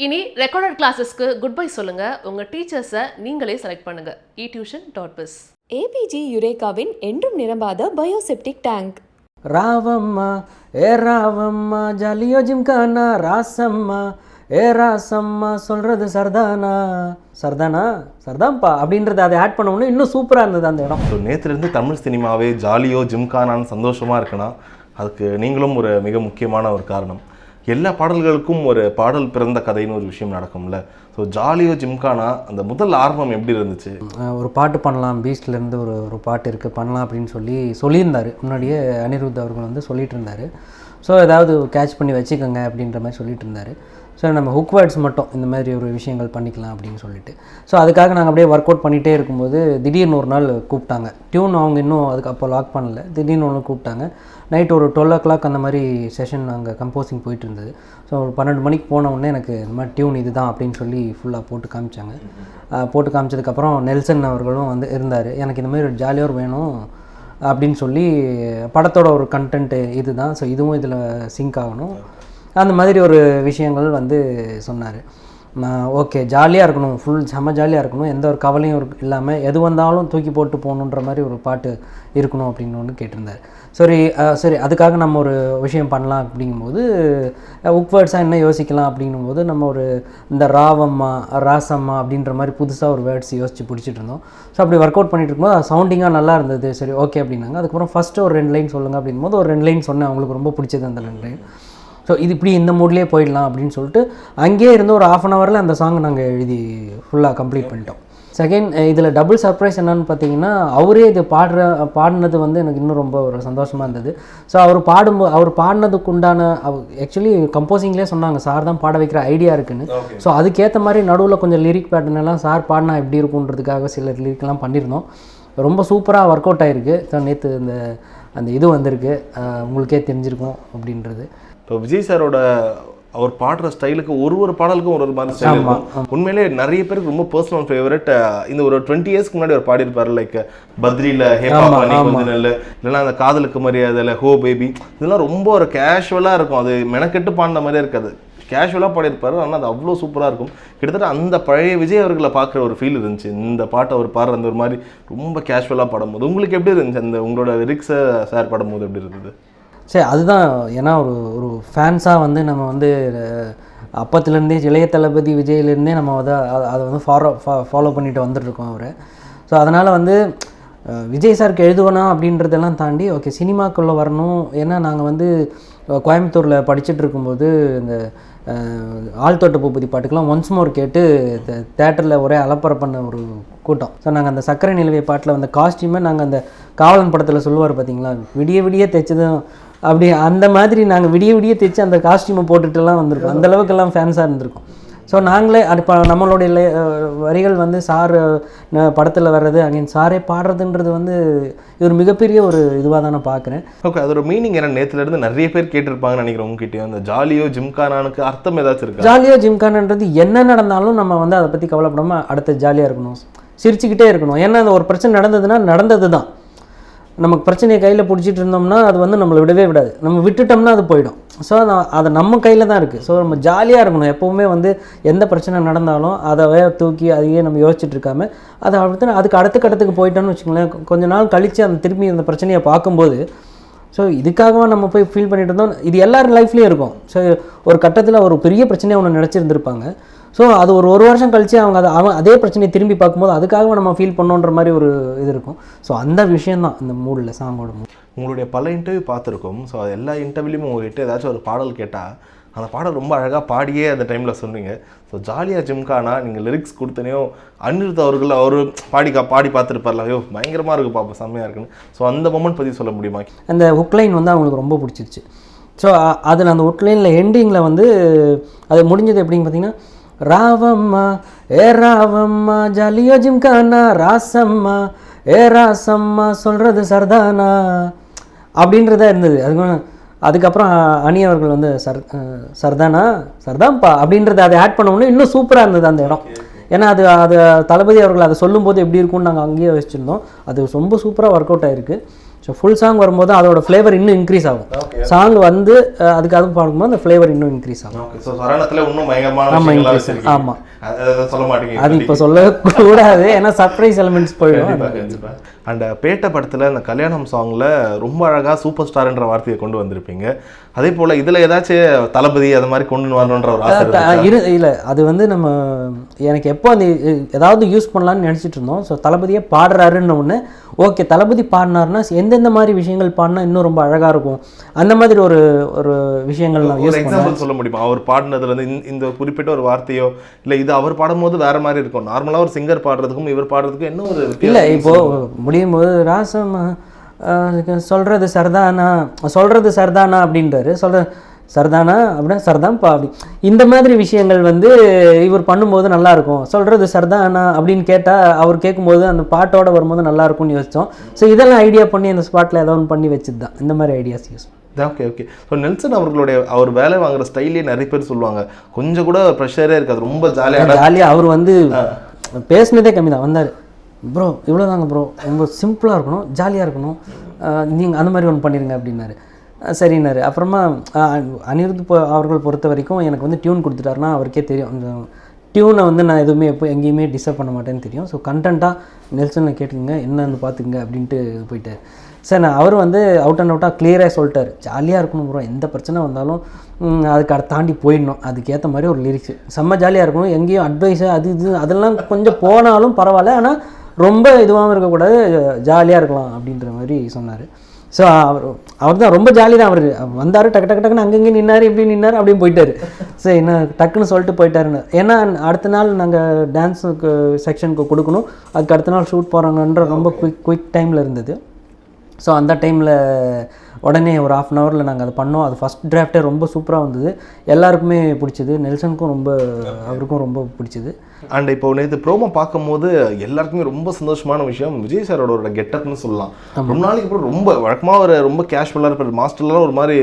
இனி recorded கிளாஸஸ்க்கு good bye சொல்லுங்க. உங்க டீச்சர்ஸை நீங்களே செலக்ட் பண்ணுங்க. etuition.biz. APG யுரேகாவின் என்றும் நிரம்பாத பயோசெப்டிக் டேங்க். ராவம்மா ஏ ராவம்மா ஜாலியோ ஜிம்கானா ராசம்மா ஏ ராசம்மா சொல்கிறது சர்தானா சர்தானா சர்தாம்பா அப்படின்றத அதை ஆட் பண்ணோன்னு இன்னும் சூப்பராக இருந்தது அந்த இடம். ஸோ நேற்றுலேருந்து தமிழ் சினிமாவே ஜாலியோ ஜிம்கானான்னு சந்தோஷமாக இருக்குன்னா அதுக்கு நீங்களும் ஒரு மிக முக்கியமான ஒரு காரணம். எல்லா பாடல்களுக்கும் ஒரு பாடல் பிறந்த கதைன்னு ஒரு விஷயம் நடக்கும்ல. ஸோ ஜாலியோ ஜிம்கானா அந்த முதல் ஆரம்பம் எப்படி இருந்துச்சு? ஒரு பாட்டு பண்ணலாம், பீஸ்ட்லேருந்து ஒரு பாட்டு இருக்குது பண்ணலாம் அப்படின்னு சொல்லியிருந்தார். முன்னாடியே அனிருத் அவர்கள் வந்து சொல்லிட்டு இருந்தார். ஸோ ஏதாவது கேட்ச் பண்ணி வச்சுக்கோங்க அப்படின்ற மாதிரி சொல்லிட்டு இருந்தார். ஸோ நம்ம ஹுக் வேர்ட்ஸ் மட்டும் இந்த மாதிரி ஒரு விஷயங்கள் பண்ணிக்கலாம் அப்படின்னு சொல்லிட்டு, ஸோ அதுக்காக நாங்கள் அப்படியே ஒர்க் அவுட் பண்ணிகிட்டே இருக்கும்போது திடீர்னு ஒரு நாள் கூப்பிட்டாங்க. டியூன் அவங்க இன்னும் அதுக்கு அப்போ லாக் பண்ணல. திடீர்னு ஒன்று கூப்பிட்டாங்க. நைட் ஒரு 12 o'clock அந்த மாதிரி செஷன் அங்கே கம்போசிங் போயிட்டு இருந்தது. ஸோ ஒரு 12 மணிக்கு போன உடனே எனக்கு இந்த மாதிரி டியூன் இது தான் அப்படின்னு சொல்லி ஃபுல்லாக போட்டு காமிச்சாங்க. போட்டு காமிச்சதுக்கப்புறம் நெல்சன் அவர்களும் வந்து இருந்தார். எனக்கு இந்த மாதிரி ஒரு ஜாலியாக வேணும் அப்படின்னு சொல்லி, படத்தோட ஒரு கண்டென்ட்டு இது தான், ஸோ இதுவும் இதில் சிங்க் ஆகணும், அந்த மாதிரி ஒரு விஷயங்கள் வந்து சொன்னார். ஓகே, ஜாலியாக இருக்கணும், ஃபுல் செம்ம ஜாலியாக இருக்கணும், எந்த ஒரு கவலையும் இல்லாமல் எது வந்தாலும் தூக்கி போட்டு போகணுன்ற மாதிரி ஒரு பாட்டு இருக்கணும் அப்படின்னு ஒன்று கேட்டிருந்தார். சரி அதுக்காக நம்ம ஒரு விஷயம் பண்ணலாம் அப்படிங்கும்போது வேர்ட்ஸாக என்ன யோசிக்கலாம் அப்படிங்கும்போது நம்ம ஒரு இந்த ராவம்மா ராசம்மா அப்படின்ற மாதிரி புதுசாக ஒரு வேர்ட்ஸ் யோசித்து பிடிச்சிட்டு இருந்தோம். ஸோ அப்படி ஒர்க் அவுட் பண்ணிட்டு இருக்கும்போது சவுண்டிங்காக நல்லா இருந்தது. சரி ஓகே அப்படின்னாங்க. அதுக்கப்புறம் ஃபஸ்ட்டு ஒரு 2 லைன் சொல்லுங்கள் அப்படிங்கும்போது ஒரு 2 லைன் சொன்னேன். அவங்களுக்கு ரொம்ப பிடிச்சது அந்த 2 லைன். ஸோ இது இப்படி இந்த மூட்லேயே போயிடலாம் அப்படின்னு சொல்லிட்டு அங்கேயே இருந்து ஒரு 1/2 hour அந்த சாங் நாங்கள் எழுதி ஃபுல்லாக கம்ப்ளீட் பண்ணிட்டோம். செகண்ட், இதில் டபுள் சர்ப்ரைஸ் என்னன்னு பார்த்தீங்கன்னா, அவரே இது பாடினது வந்து எனக்கு இன்னும் ரொம்ப ஒரு சந்தோஷமாக இருந்தது. ஸோ அவர் பாடினதுக்கு உண்டான ஆக்சுவலி கம்போசிங்லேயே சொன்னாங்க சார் தான் பாட வைக்கிற ஐடியா இருக்குன்னு. ஸோ அதுக்கேற்ற மாதிரி நடுவில் கொஞ்சம் லிரிக் பேட்டர்ன் எல்லாம் சார் பாடினா எப்படி இருக்குன்றதுக்காக சில லிரிக்லாம் பண்ணியிருந்தோம். ரொம்ப சூப்பராக ஒர்க் அவுட் ஆகிருக்கு. ஸோ நேற்று அந்த இது வந்திருக்கு, உங்களுக்கே தெரிஞ்சிருக்கும் அப்படின்றது. இப்போ விஜய் சாரோட அவர் பாடுற ஸ்டைலுக்கு ஒரு பாடலுக்கும் ஒரு மாதிரி ஸ்டைல் இருக்கும். உண்மையிலே நிறைய பேருக்கு ரொம்ப பர்சனல் ஃபேவரட். இந்த ஒரு 20 yearsக்கு முன்னாடி அவர் பாடியிருப்பாரு, லைக் பத்ரியில் ஹேப்பா பண்ணி கொஞ்சம் நல்ல, இல்லைன்னா அந்த காதலுக்கு மரியாதை, ஹோ பேபி, இதெல்லாம் ரொம்ப ஒரு கேஷுவலாக இருக்கும். அது மெனக்கெட்டு பாடின மாதிரியே இருக்காது, கேஷுவலாக பாடியிருப்பாரு. ஆனால் அது அவ்வளோ சூப்பராக இருக்கும். கிட்டத்தட்ட அந்த பழைய விஜய் அவர்களை பார்க்குற ஒரு ஃபீல் இருந்துச்சு. இந்த பாட்டை அவர் பாடுற அந்த ஒரு மாதிரி ரொம்ப கேஷுவலாக பாடும்போது உங்களுக்கு எப்படி இருந்துச்சு? அந்த உங்களோட லிரிக்ஸை சார் பாடும்போது எப்படி இருந்தது? சரி, அதுதான். ஏன்னா ஒரு ஃபேன்ஸாக வந்து நம்ம வந்து அப்பத்துலேருந்தே இளைய தளபதி விஜயிலேருந்தே நம்ம அதை வந்து ஃபாலோ பண்ணிட்டு வந்துட்டுருக்கோம் அவரை. ஸோ அதனால் வந்து விஜய் சாருக்கு எழுதுவனா அப்படின்றதெல்லாம் தாண்டி ஓகே சினிமாக்குள்ளே வரணும். ஏன்னா நாங்கள் வந்து கோயம்புத்தூரில் படிச்சுட்டு இருக்கும்போது இந்த ஆழ்தோட்ட பூபதி பாட்டுக்கெலாம் ஒன்ஸ் மோர் கேட்டு தேட்டரில் ஒரே அலப்பறை பண்ண ஒரு கூட்டம். ஸோ நாங்கள் அந்த சக்கரை நிலவை பாட்டில் அந்த காஸ்டியூமை நாங்கள் அந்த காவலன் படத்தில் சொல்லுவார் பார்த்தீங்களா, விடிய தைச்சதும் அப்படி அந்த மாதிரி நாங்கள் விடிய தைச்சு அந்த காஸ்டியூமை போட்டுட்டுலாம் வந்திருக்கோம். அந்தளவுக்கெல்லாம் ஃபேன்ஸாக இருந்திருக்கோம். ஸோ நாங்களே அது இப்போ நம்மளுடைய வரிகள் வந்து சார் படத்தில் வர்றது அகைன் சாரே பாடுறதுன்றது வந்து இது ஒரு மிகப்பெரிய ஒரு இதுவாக தான் நான் பார்க்குறேன். ஓகே, அதோட மீனிங் என்ன? நேற்றுலேருந்து நிறைய பேர் கேட்டிருப்பாங்கன்னு நினைக்கிறேன் உங்ககிட்ட. அந்த ஜாலியோ ஜிம்கானானுக்கு அர்த்தம் ஏதாச்சும் இருக்கு? ஜாலியோ ஜிம்கானான்றது என்ன நடந்தாலும் நம்ம வந்து அதை பற்றி கவலைப்படாமல் அடுத்த ஜாலியாக இருக்கணும், சிரிச்சுக்கிட்டே இருக்கணும். ஏன்னா அந்த ஒரு பிரச்சனை நடந்ததுன்னா நடந்தது தான். நமக்கு பிரச்சனையை கையில் பிடிச்சிட்டு இருந்தோம்னா அது வந்து நம்மளை விடவே விடாது, நம்ம விட்டுட்டோம்னா அது போயிடும். ஸோ அது நம்ம கையில் தான் இருக்குது. ஸோ நம்ம ஜாலியாக இருக்கணும் எப்போவுமே. வந்து எந்த பிரச்சனை நடந்தாலும் அதை தூக்கி அதையே நம்ம யோசிச்சுட்டு இருக்காமல் அதை அதுக்கு அடுத்த கட்டத்துக்கு போயிட்டோன்னு வச்சுக்கோங்களேன். கொஞ்ச நாள் கழித்து அந்த திரும்பி அந்த பிரச்சனையை பார்க்கும்போது ஸோ இதுக்காகவா நம்ம போய் ஃபீல் பண்ணிட்டு இருந்தோம். இது எல்லாரும் லைஃப்லேயும் இருக்கும். ஸோ ஒரு கட்டத்தில் ஒரு பெரிய பிரச்சனையை ஒன்று நினச்சிருந்துருப்பாங்க. ஸோ அது ஒரு வருஷம் கழித்து அவங்க அதே பிரச்சனையை திரும்பி பார்க்கும்போது அதுக்காக நம்ம ஃபீல் பண்ணோன்ற மாதிரி ஒரு இது இருக்கும். ஸோ அந்த விஷயந்தான் இந்த மூடில் சாங்கோட மூட். உங்களுடைய பல இன்டர்வியூ பார்த்துருக்கோம். ஸோ அது எல்லா இன்டர்வியூலையும் உங்கள்கிட்ட ஏதாச்சும் ஒரு பாடல் கேட்டால் அந்த பாடல் ரொம்ப அழகாக பாடியே அந்த டைமில் சொன்னீங்க. ஸோ ஜாலியாக ஜிம்கானா நீங்கள் லிரிக்ஸ் கொடுத்தனையோ அனிருத் அவர்கள் அவர் பாடி பார்த்துருப்பார்ல, ஐயோ பயங்கரமாக இருக்குது பாப்பா, செம்மையாக இருக்குன்னு. ஸோ அந்த மொமெண்ட் பற்றி சொல்ல முடியுமா? அந்த ஹுக்லைன் வந்து அவங்களுக்கு ரொம்ப பிடிச்சிருச்சு. ஸோ அதில் அந்த ஹுக்லைனில் எண்டிங்கில் வந்து அது முடிஞ்சது எப்படின்னு பார்த்தீங்கன்னா, ராவம்மா ஏ ராவம்மா ஜாலியோ ஜிம்கானா ராசம்மா ஏ ராசம்மா சொல்கிறது சர்தானா அப்படின்றதா இருந்தது. அதுக்கப்புறம் அனி அவர்கள் வந்து சர்தானா சர்தாம்பா அப்படின்றத அதை ஆட் பண்ணோன்னே இன்னும் சூப்பராக இருந்தது அந்த இடம். ஏன்னா அது தளபதி அவர்கள் அதை சொல்லும்போது எப்படி இருக்கும்னு நாங்கள் அங்கேயே வச்சுருந்தோம். அது ரொம்ப சூப்பராக ஒர்க் அவுட் ஆகிருக்கு. ஸோ ஃபுல் சாங் வரும்போது அதோட ஃப்ளேவர் இன்னும் இன்க்ரீஸ் ஆகும். சாங் வந்து அதுக்கு அதுவும் பார்க்கும்போது அந்த ஃப்ளேவர் இன்னும் இன்க்ரீஸ் ஆகும். ஓகே. ஸோ சரணத்தில் இன்னும் பயங்கரமான விஷயங்களா வச்சிருக்கீங்க. ஆமாம், அதை சொல்ல மாட்டீங்க, அது இப்போ சொல்லக்கூடாது, ஏன்னா சர்ப்ரைஸ் எலிமெண்ட்ஸ் போயிடும். கண்டிப்பாக. அண்ட் பேட்ட படத்தில் அந்த கல்யாணம் சாங்கில் ரொம்ப அழகாக சூப்பர் ஸ்டார்ன்ற வார்த்தையை கொண்டு வந்திருப்பீங்க. அதே போல் இதில் ஏதாச்சும் தளபதி அது மாதிரி கொண்டு வரணுன்ற ஒரு ஆசை இல்லை, அது வந்து நம்ம எனக்கு எப்போ அந்த ஏதாவது யூஸ் பண்ணலான்னு நினச்சிட்டு இருந்தோம். ஸோ தளபதியே பாடுறாருன்னு ஒன்று, ஓகே தளபதி பாடினார்னா எந்தெந்த மாதிரி விஷயங்கள் பாடினா இன்னும் ரொம்ப அழகாக இருக்கும், அந்த மாதிரி ஒரு ஒரு விஷயங்கள் நான் யூஸ் எக்ஸாம்பிள் சொல்ல முடியுமா? அவர் பாடினதுல இருந்து இந்த குறிப்பிட்ட ஒரு வார்த்தையோ இல்லை இது அவர் பாடும்போது வேற மாதிரி இருக்கும். நார்மலாக ஒரு சிங்கர் பாடுறதுக்கும் இவர் பாடுறதுக்கும் என்ன ஒரு இல்லை, இப்போது முடியும் போது ராசம் சொல்கிறது சர்தானா அப்படின்றாரு, சர்தானா அப்படின்னா சர்தான்பா அப்படி, இந்த மாதிரி விஷயங்கள் வந்து இவர் பண்ணும்போது நல்லாயிருக்கும். சொல்கிறது சர்தானா அப்படின்னு கேட்டால் அவர் கேட்கும்போது அந்த பாட்டோட வரும்போது நல்லாயிருக்கும்னு யோசித்தோம். ஸோ இதெல்லாம் ஐடியா பண்ணி அந்த ஸ்பாட்டில் ஏதோ ஒன்று பண்ணி வச்சுது தான் இந்த மாதிரி ideas use. Okay okay. So Nelson அவர்களுடைய அவர் வேலை வாங்குற ஸ்டைலே நிறைய பேர் சொல்லுவாங்க கொஞ்சம் கூட ப்ரெஷரே இருக்காது, ரொம்ப ஜாலியாக அவர் வந்து பேசுனதே கம்மி தான். வந்தார், ப்ரோ இவ்வளோதாங்க ப்ரோ, ரொம்ப சிம்பிளாக இருக்கணும், ஜாலியாக இருக்கணும், நீங்கள் அந்த மாதிரி ஒன்று பண்ணிடுங்க அப்படின்னாரு. சரின்னாரு. அப்புறமா அனிருத் அவர்கள் பொறுத்த வரைக்கும் எனக்கு வந்து டியூன் கொடுத்துட்டாருன்னா அவருக்கே தெரியும், அந்த டியூனை வந்து நான் எதுவுமே எங்கேயுமே டிஸ்டர்ப் பண்ண மாட்டேன்னு தெரியும். ஸோ கண்டென்ட்டாக நெல்சனை கேட்டுங்க என்னன்னு பார்த்துக்குங்க அப்படின்ட்டு போயிட்டார். சார் நான் அவர் வந்து அவுட் அண்ட் அவுட்டாக கிளியராக சொல்லிட்டார், ஜாலியாக இருக்கணும் ப்ரோ, எந்த பிரச்சனை வந்தாலும் அதுக்கு அதை தாண்டி போயிடணும், அதுக்கேற்ற மாதிரி ஒரு லிரிக்ஸ் செம்ம ஜாலியாக இருக்கணும், எங்கேயும் அட்வைஸு அது இது அதெல்லாம் கொஞ்சம் போனாலும் பரவாயில்ல, ஆனால் ரொம்ப இதுவாகவும் இருக்கக்கூடாது, ஜாலியாக இருக்கலாம் அப்படின்ற மாதிரி சொன்னார். ஸோ அவர் தான் ரொம்ப ஜாலி தான். அவர் வந்தார், டக்குன்னு அங்கங்கே நின்னார், இப்படி நின்னார், அப்படியும் போயிட்டார். சரி என்ன டக்குன்னு சொல்லிட்டு போயிட்டாருன்னு, ஏன்னா அடுத்த நாள் நாங்கள் டான்ஸுக்கு செக்ஷனுக்கு கொடுக்கணும், அதுக்கு அடுத்த நாள் ஷூட் போகிறாங்கன்ற ரொம்ப குயிக் டைமில் இருந்தது. ஸோ அந்த டைமில் உடனே ஒரு 1/2 அன் ஹவரில் நாங்கள் அதை பண்ணோம். அது ஃபஸ்ட் டிராஃப்டே ரொம்ப சூப்பராக வந்தது, எல்லாருக்குமே பிடிச்சிது, நெல்சனுக்கும் ரொம்ப அவருக்கும் ரொம்ப பிடிச்சிது. அண்ட் இப்போ நேற்று ப்ரோமோ பார்க்கும்போது எல்லாருக்குமே ரொம்ப சந்தோஷமான விஷயம் விஜய் சாரோட கெட்டப்னு சொல்லலாம். ரொம்ப நாளைக்கு அப்புறம் ரொம்ப வழக்கமாக ரொம்ப கேஷுவலாக இருப்பார், மாஸ்டர்லாம் ஒரு மாதிரி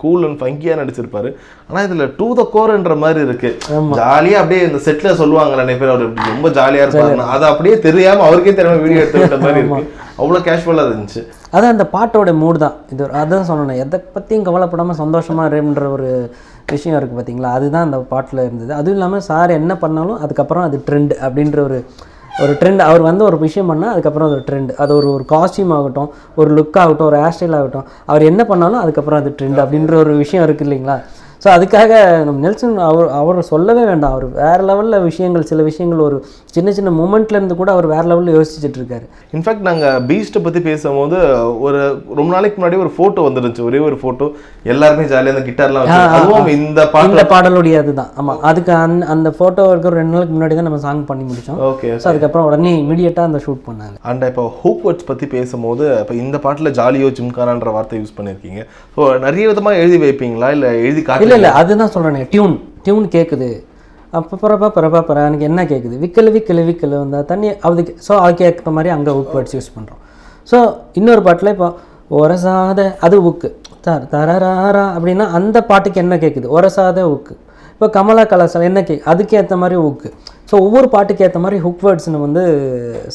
கூல் அண்ட் ஃபங்கியாக நடிச்சிருப்பாரு. ஆனால் இதில் டு த கோர்ன்ற மாதிரி இருக்கு, ஜாலியாக அப்படியே இந்த செட்டில் சொல்லுவாங்க நிறைய பேர் அவர் ரொம்ப ஜாலியாக இருப்பாருன்னு, அதை அப்படியே தெரியாமல் அவருக்கே தெரியாமல் வீடியோ எடுத்து விட்ட மாதிரி இருக்கு, அவ்வளோ கேஷுவலாக இருந்துச்சு. அதான் அந்த பாட்டோட மூடு தான் இது, அதான் சொல்லணும், எதை பற்றியும் கவலைப்படாமல் சந்தோஷமாக இருன்ற ஒரு விஷயம் இருக்குது பார்த்தீங்களா, அதுதான் அந்த பாட்டில் இருந்தது. அதுவும் இல்லாமல் சார் என்ன பண்ணாலும் அதுக்கப்புறம் அது ட்ரெண்ட் அப்படின்ற ஒரு ட்ரெண்ட், அவர் வந்து ஒரு விஷயம் பண்ணால் அதுக்கப்புறம் அது ட்ரெண்ட், அது ஒரு காஸ்டியூம் ஆகட்டும், ஒரு லுக் ஆகட்டும், ஒரு ஹேர் ஸ்டைல் ஆகட்டும், அவர் என்ன பண்ணாலும் அதுக்கப்புறம் அது ட்ரெண்ட் அப்படின்ற ஒரு விஷயம் இருக்குது இல்லைங்களா. ஸோ அதுக்காக நம்ம நெல்சன் அவர் சொல்லவே வேண்டாம், அவர் வேறு லெவலில் விஷயங்கள், சில விஷயங்கள் ஒரு சின்ன மூமெண்ட்லேருந்து கூட அவர் வேறு லெவலில் யோசிச்சுட்டு இருக்காரு. இன்ஃபேக்ட் நாங்கள் பீஸ்ட்டை பற்றி பேசும்போது ஒரு ரொம்ப நாளைக்கு முன்னாடி ஒரு ஃபோட்டோ வந்துருந்துச்சு, ஒரே ஒரு ஃபோட்டோ, எல்லாருமே ஜாலியாக அந்த கிட்டார்லாம் அதுவும் இந்த பாடலுடைய அதுதான். ஆமாம், அதுக்கு அந்த ஃபோட்டோ இருக்கிற 2 நாளுக்கு முன்னாடி தான் நம்ம சாங் பண்ணி முடித்தோம். ஓகே. ஸோ அதுக்கப்புறம் உடனே இமீடியட்டாக அந்த ஷூட் பண்ணாங்க. அண்ட் இப்போ ஹூக் வேர்ட்ஸ் பற்றி பேசும்போது இப்போ இந்த பாட்டில் ஜாலியோ ஜிம்கானான்ற வார்த்தை யூஸ் பண்ணியிருக்கீங்க. ஸோ நிறைய விதமாக எழுதி வைப்பீங்களா இல்லை எழுதி காட்டு? இல்லை அதுதான் சொல்கிறேன், டியூன் கேட்குது, அப்போ பரப்பா எனக்கு என்ன கேட்குது, விக்கல் வந்தால் தண்ணி அதுக்கு, ஸோ அதுக்கு ஏற்ற மாதிரி அங்கே ஹூக் வேர்ட்ஸ் யூஸ் பண்ணுறோம். ஸோ இன்னொரு பாட்டில் இப்போ ஒரசாத அது உக்கு தரரா அப்படின்னா அந்த பாட்டுக்கு என்ன கேட்குது, ஒரசாத உக்கு. இப்போ கமலா கலாசால் என்ன அதுக்கு ஏற்ற மாதிரி ஹுக்கு. ஸோ ஒவ்வொரு பாட்டுக்கு ஏற்ற மாதிரி ஹுக் வேர்ட்ஸ் நம்ம வந்து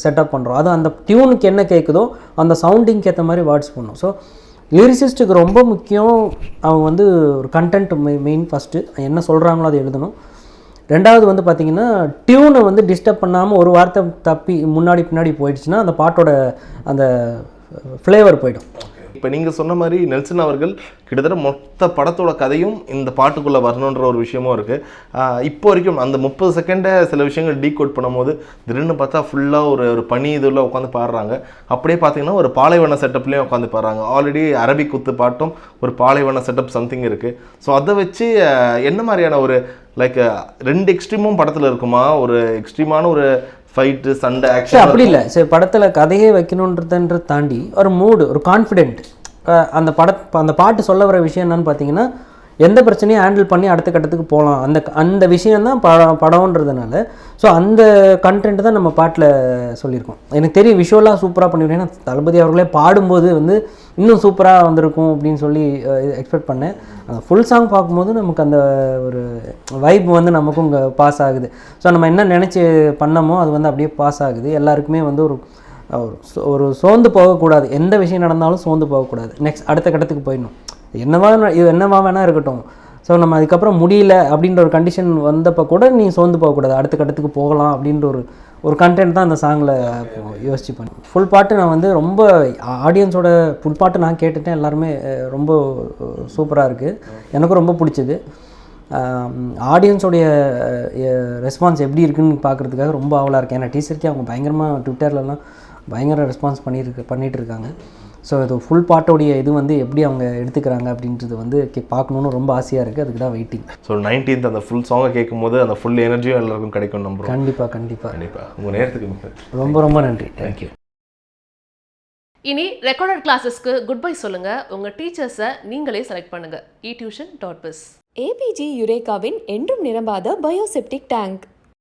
செட்டப் பண்ணுறோம். அது அந்த டியூனுக்கு என்ன கேட்குதோ அந்த சவுண்டிங்க்கு ஏற்ற மாதிரி வேர்ட்ஸ் பண்ணும். ஸோ லிரிசிஸ்ட்டுக்கு ரொம்ப முக்கியம், அவங்க வந்து ஒரு கண்டென்ட் மெயின், ஃபஸ்ட்டு என்ன சொல்கிறாங்களோ அதை எழுதணும். ரெண்டாவது வந்து பார்த்திங்கன்னா டியூனை வந்து டிஸ்டர்ப் பண்ணாமல் ஒரு வார்த்தை தப்பி முன்னாடி பின்னாடி போயிடுச்சுன்னா அந்த பாட்டோட அந்த ஃப்ளேவர் போயிடும். இப்போ நீங்கள் சொன்ன மாதிரி நெல்சன் அவர்கள் கிட்டத்தட்ட மொத்த படத்தோட கதையும் இந்த பாட்டுக்குள்ளே வரணுன்ற ஒரு விஷயமும் இருக்குது. இப்போ வரைக்கும் அந்த 30 செகண்டை சில விஷயங்கள் டீகோட் பண்ணும்போது திடீர்னு பார்த்தா ஃபுல்லாக ஒரு பனி இதில் உட்காந்து பாடுறாங்க. அப்படியே பார்த்தீங்கன்னா ஒரு பாலைவன செட்டப்லேயும் உட்காந்து பாடுறாங்க. ஆல்ரெடி அரபிக் குத்து பாட்டும் ஒரு பாலைவன செட்டப் சம்திங் இருக்குது. ஸோ அதை வச்சு என்ன மாதிரியான ஒரு லைக் 2 எக்ஸ்ட்ரீமும் படத்தில் இருக்குமா, ஒரு எக்ஸ்ட்ரீமான ஒரு ஃபைட்டு சண்டை ஆக்ஷன் அப்படி இல்லை. சரி, படத்தில் கதையே வைக்கணுன்றதுன்ற தாண்டி ஒரு மூடு, ஒரு கான்ஃபிடென்ட், அந்த பாட்டு சொல்ல வர விஷயம் என்னன்னு பார்த்தீங்கன்னா எந்த பிரச்சனையும் ஹேண்டில் பண்ணி அடுத்த கட்டத்துக்கு போகலாம், அந்த விஷயந்தான் படம்ன்றதுனால. ஸோ அந்த கண்டென்ட் தான் நம்ம பாட்டில் சொல்லியிருக்கோம். எனக்கு தெரியும் விஷுவலாக சூப்பராக பண்ணிவிடுவேன், ஏன்னா தளபதி அவர்களே பாடும்போது வந்து இன்னும் சூப்பராக வந்திருக்கும் அப்படின்னு சொல்லி எக்ஸ்பெக்ட் பண்ணேன். அந்த ஃபுல் சாங் பார்க்கும்போது நமக்கு அந்த ஒரு வைப் வந்து நமக்கும் இங்கே பாஸ் ஆகுது. ஸோ நம்ம என்ன நினச்சி பண்ணமோ அது வந்து அப்படியே பாஸ் ஆகுது. எல்லாருக்குமே வந்து ஒரு ஒரு சோர்ந்து போகக்கூடாது, எந்த விஷயம் நடந்தாலும் சோர்ந்து போகக்கூடாது, நெக்ஸ்ட் அடுத்த கட்டத்துக்கு போயிடணும். என்னவா வேணால் இருக்கட்டும். ஸோ நம்ம அதுக்கப்புறம் முடியல அப்படின்ற ஒரு கண்டிஷன் வந்தப்போ கூட நீ சோர்ந்து போகக்கூடாது, அடுத்த கட்டத்துக்கு போகலாம் அப்படின்ற ஒரு கண்டென்ட் தான் அந்த சாங்கில் யோசிச்சு பண்ணேன். ஃபுல் பாட்டு நான் வந்து ரொம்ப ஆடியன்ஸோட ஃபுல் பாட்டு நான் கேட்டுட்டேன், எல்லாருமே ரொம்ப சூப்பராக இருக்குது, எனக்கும் ரொம்ப பிடிச்சது. ஆடியன்ஸோடைய ரெஸ்பான்ஸ் எப்படி இருக்குன்னு பார்க்குறதுக்காக ரொம்ப ஆவலாக இருக்கேன். ஏன்னா டீச்சருக்கே அவங்க பயங்கரமாக ட்விட்டர்லலாம் பயங்கர ரெஸ்பான்ஸ் பண்ணிகிட்டு இருக்காங்க. ஸோ இது ஃபுல் பாட்டோடைய இது வந்து எப்படி அவங்க எடுத்துக்கிறாங்க அப்படின்றது வந்து பார்க்கணுன்னு ரொம்ப ஆசையாக இருக்குது, அதுக்கு தான் வெயிட்டிங். ஸோ 19th அந்த ஃபுல் சாங்கை கேட்கும் போது அந்த ஃபுல் எனர்ஜியும் எல்லாருக்கும் கிடைக்கும் நம்புறோம். கண்டிப்பாக உங்கள் நேரத்துக்கு ரொம்ப நன்றி. தேங்க்யூ. இனி ரெக்கார்டட் கிளாஸஸ்க்கு குட் பை சொல்லுங்க. உங்க டீச்சர்ஸை நீங்களே செலக்ட் பண்ணுங்க. eTuition.biz. ஏபிஜி யுரேகாவின் என்றும் நிரம்பாத பயோசெப்டிக் டேங்க்.